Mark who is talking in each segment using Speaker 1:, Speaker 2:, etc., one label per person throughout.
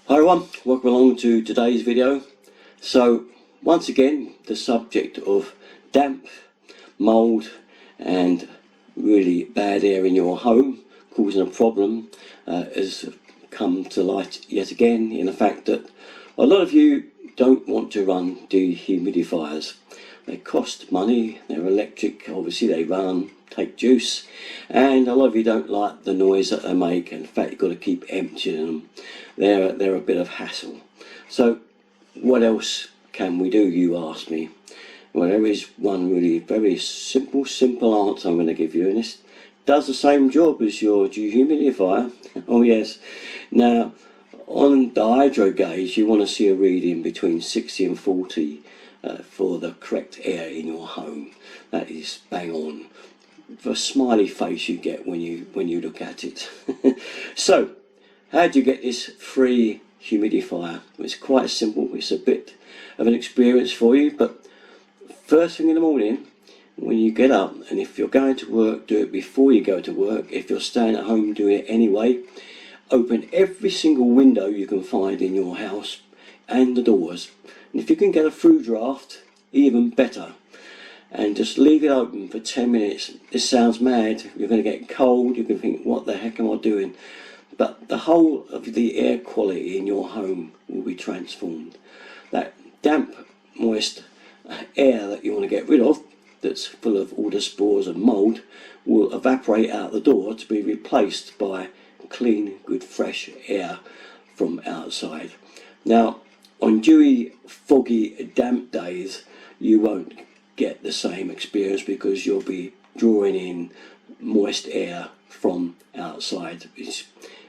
Speaker 1: Hi everyone, welcome along to today's video. So once again, the subject of damp, mould and really bad air in your home causing a problem has come to light yet again in the fact that a lot of you don't want to run dehumidifiers. They cost money, they're electric, obviously they run, take juice, and a lot of you don't like the noise that they make. In fact, you've got to keep emptying them. They're a bit of hassle. So what else can we do, you ask me? Well, there is one really very simple answer I'm going to give you, and this does the same job as your dehumidifier. Oh yes. Now on the hydro gauge you want to see a reading between 60 and 40 for the correct air in your home. That is bang on. The smiley face you get when you look at it. So how do you get this free humidifier? It's quite simple. It's a bit of an experience for you, but first thing in the morning when you get up, and if you're going to work, do it before you go to work. If you're staying at home, do it anyway. Open every single window you can find in your house and the doors, and if you can get a through draft, even better. And just leave it open for 10 minutes. This sounds mad, you're going to get cold, you can think, what the heck am I doing? But the whole of the air quality in your home will be transformed. That damp, moist air that you want to get rid of, that's full of all the spores and mould, will evaporate out the door to be replaced by clean, good, fresh air from outside. Now, on dewy, foggy, damp days, you won't get the same experience because you'll be drawing in moist air from outside.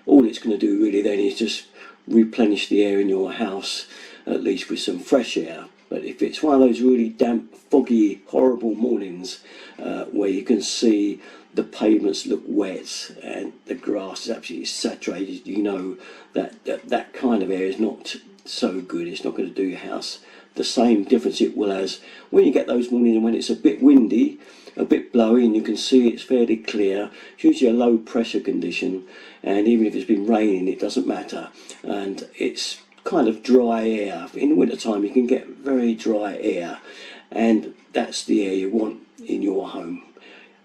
Speaker 1: All it's going to do really then is just replenish the air in your house, at least with some fresh air. But if it's one of those really damp, foggy, horrible mornings where you can see the pavements look wet and the grass is absolutely saturated, you know that kind of air is not so good. It's not going to do your house the same difference it will as when you get those mornings when it's a bit windy, a bit blowy, and you can see it's fairly clear. It's usually a low pressure condition, and even if it's been raining it doesn't matter, and it's kind of dry air. In the winter time you can get very dry air, and that's the air you want in your home.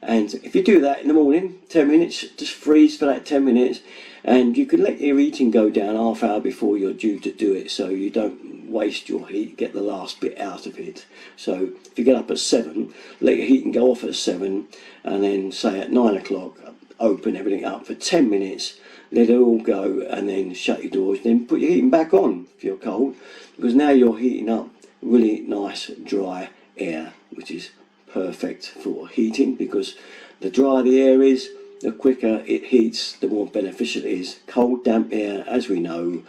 Speaker 1: And if you do that in the morning, 10 minutes, just freeze for that 10 minutes, and you can let your heating go down half hour before you're due to do it, so you don't waste your heat, get the last bit out of it. So if you get up at 7, let your heating go off at 7, and then say at 9 o'clock open everything up for 10 minutes, let it all go, and then shut your doors, then put your heating back on if you're cold, because now you're heating up really nice dry air, which is perfect for heating, because the drier the air is, the quicker it heats, the more beneficial it is. Cold, damp air, as we know,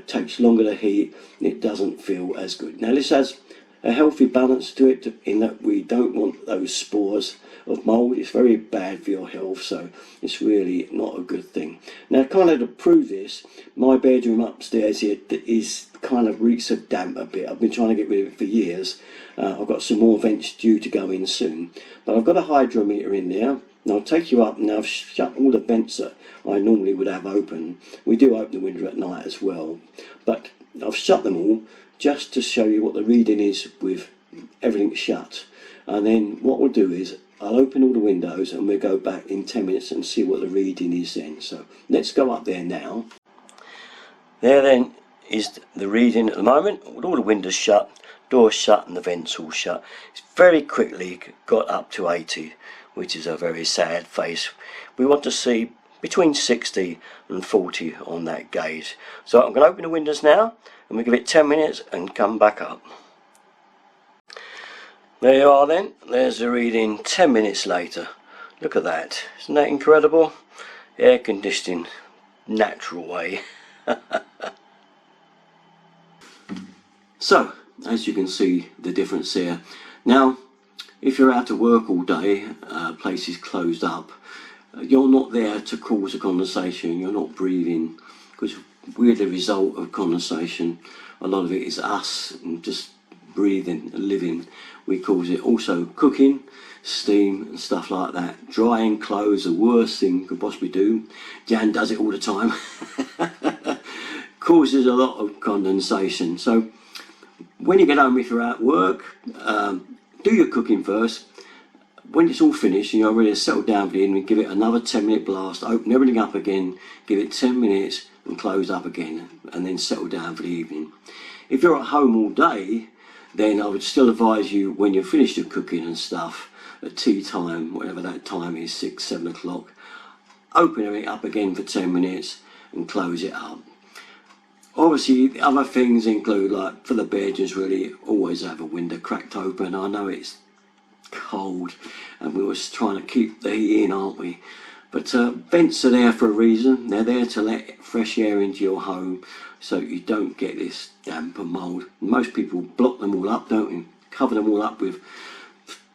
Speaker 1: takes longer to heat, and it doesn't feel as good. Now this has a healthy balance to it, in that we don't want those spores of mould. It's very bad for your health, so it's really not a good thing. Now, kind of to prove this, my bedroom upstairs here is kind of reeks of damp a bit. I've been trying to get rid of it for years. I've got some more vents due to go in soon, but I've got a hydrometer in there. And I'll take you up, and I've shut all the vents that I normally would have open. We do open the window at night as well, but I've shut them all just to show you what the reading is with everything shut. And then what we'll do is I'll open all the windows and we'll go back in 10 minutes and see what the reading is then. So let's go up there now. There then is the reading at the moment, with all the windows shut, doors shut and the vents all shut. It's very quickly got up to 80, which is a very sad face. We want to see between 60 and 40 on that gauge. So I'm going to open the windows now, and we give it 10 minutes and come back up. There you are then, there's the reading 10 minutes later. Look at that, isn't that incredible? Air conditioning, natural way. So, as you can see the difference here. Now, if you're out at work all day, places closed up, you're not there to cause a condensation, you're not breathing, because we're the result of condensation. A lot of it is us and just breathing and living. We cause it. Also cooking, steam and stuff like that. Drying clothes, the worst thing you could possibly do. Jan does it all the time. causes a lot of condensation. So when you get home, if you're at work, do your cooking first. When it's all finished and you're ready to settle down for the evening, give it another 10-minute blast, open everything up again, give it 10 minutes and close up again, and then settle down for the evening. If you're at home all day, then I would still advise you, when you've finished your cooking and stuff, at tea time, whatever that time is, 6, 7 o'clock, open everything up again for 10 minutes and close it up. Obviously, the other things include, like for the bedrooms, really always have a window cracked open. I know it's cold and we're always trying to keep the heat in, aren't we? But vents are there for a reason. They're there to let fresh air into your home so you don't get this damp and mould. Most people block them all up, don't you? Cover them all up with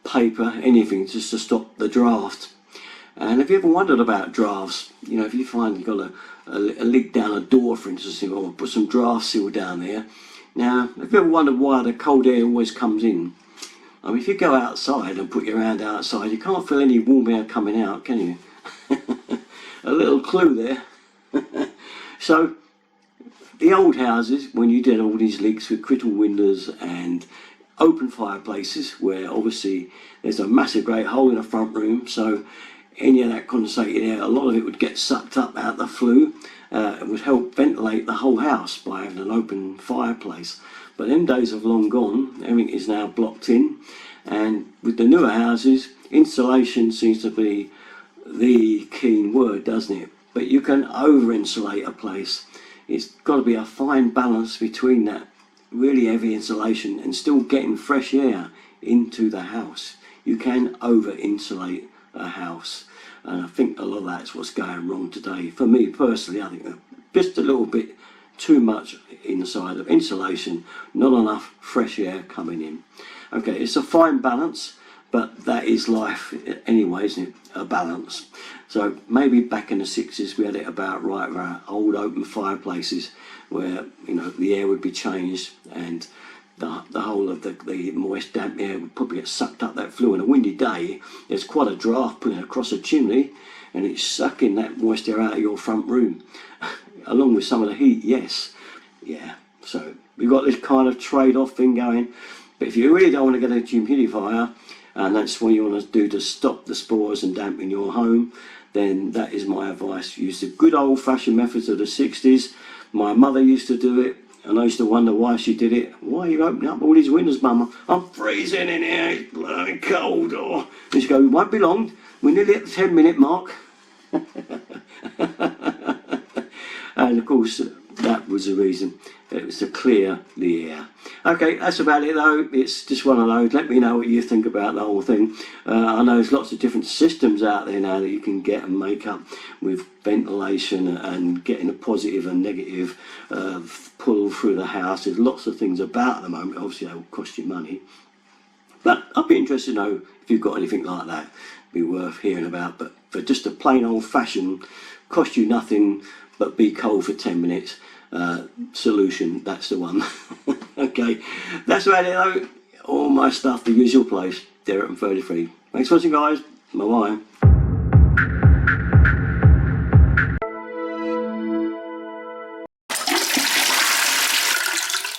Speaker 1: paper, anything, just to stop the draft. And have you ever wondered about drafts? You know, if you find you've got a leak down a door, for instance, or put some draft seal down there. Now, have you ever wondered why the cold air always comes in? I mean, if you go outside and put your hand outside, you can't feel any warm air coming out, can you? A little clue there. So, the old houses, when you did all these leaks with critical windows and open fireplaces, where obviously there's a massive great hole in the front room, so any of that condensated air, a lot of it would get sucked up out the flue. It would help ventilate the whole house by having an open fireplace. But them days have long gone. Everything is now blocked in, and with the newer houses, insulation seems to be the key word, doesn't it? But you can over insulate a place. It's got to be a fine balance between that really heavy insulation and still getting fresh air into the house. You can over insulate a house, and I think a lot of that's what's going wrong today. For me personally, I think just a little bit too much inside of insulation, not enough fresh air coming in. Okay, it's a fine balance, but that is life anyway, isn't it? A balance. So maybe back in the 60s we had it about right with our old open fireplaces, where, you know, the air would be changed and the whole of the moist damp air would probably get sucked up that flue. On a windy day, there's quite a draft putting across a chimney and it's sucking that moist air out of your front room along with some of the heat. Yes, yeah, so we've got this kind of trade-off thing going. But if you really don't want to get a humidifier, and that's what you want to do to stop the spores and damp in your home, then that is my advice. Use the good old-fashioned methods of the 60s. My mother used to do it, and I used to wonder why she did it. Why are you opening up all these windows, Mum? I'm freezing in here, it's bloody cold. And she goes, it won't be long, we're nearly at the 10-minute mark. And of course, that was the reason. It was to clear the air. Okay, that's about it though. It's just one of those. Let me know what you think about the whole thing. I know there's lots of different systems out there now that you can get and make up with ventilation and getting a positive and negative pull through the house. There's lots of things about at the moment. Obviously, they will cost you money. But I'd be interested to know if you've got anything like that. Be worth hearing about. But for just a plain old fashioned, cost you nothing but be cold for 10 minutes solution, that's the one. Okay, that's about it though. All my stuff, the usual place, Derek and 33. Thanks for watching, guys. Bye bye.